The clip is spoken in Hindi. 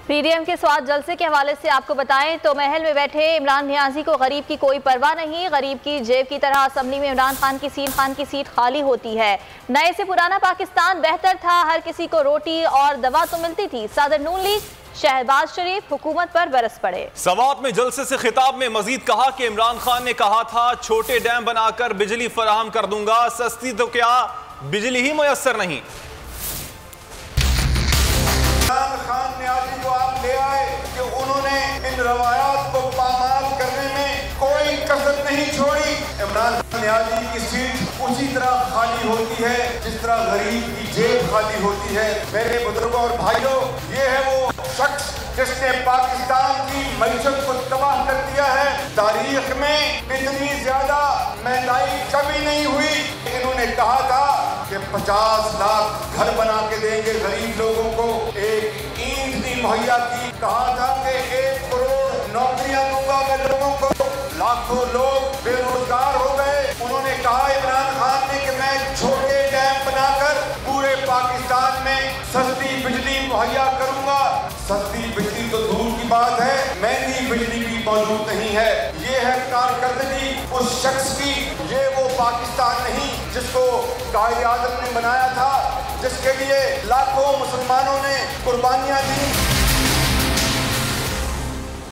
पीडीएम के स्वाद जलसे के हवाले से आपको बताएं तो महल में बैठे इमरान नियाजी को गरीब की कोई परवाह नहीं। गरीब की जेब की तरह असम्बली में इमरान खान की सीट खाली होती है। नए से पुराना पाकिस्तान बेहतर था, हर किसी को रोटी और दवा तो मिलती थी। सदर नून लीग शहबाज शरीफ हुकूमत पर बरस पड़े। सवात में जलसे से खिताब में मजीद कहा कि इमरान खान ने कहा था छोटे डैम बनाकर बिजली फराहम कर दूंगा, सस्ती तो क्या बिजली ही मुयस्सर नहीं। इमरान खान नियाजी को आप ले आए कि उन्होंने इन रवायात को पामाल करने में कोई कसर नहीं छोड़ी। इमरान खान नियाजी की सीट उसी तरह खाली होती है जिस तरह गरीब की जेब खाली होती है। मेरे बुजुर्गों और भाइयों, ये है वो शख्स जिसने पाकिस्तान की मईशत को तबाह कर दिया है। तारीख में इतनी ज्यादा महंगाई कभी नहीं हुई। इन्होंने कहा था कि 50 लाख घर बना के देंगे गरीब लोगों को, एक ईंट भी मुहैया की। कहा था कि 1 करोड़ नौकरियां दूंगा मैं लोगों को। लाखों लोग बेरोजगार हो गए। उन्होंने कहा इमरान खान ने कि मैं छोटे डैम बनाकर पूरे पाकिस्तान में सस्ती बिजली मुहैया करूंगा। सस्ती बिजली तो दूर की बात है, महंगी बिजली भी मौजूद नहीं है। ये है कारकर्दगी उस शख्स की। ये वो पाकिस्तान नहीं जिसको कायदे आज़म ने बनाया था, जिसके लिए लाखों मुसलमानों ने कुर्बानियां दी।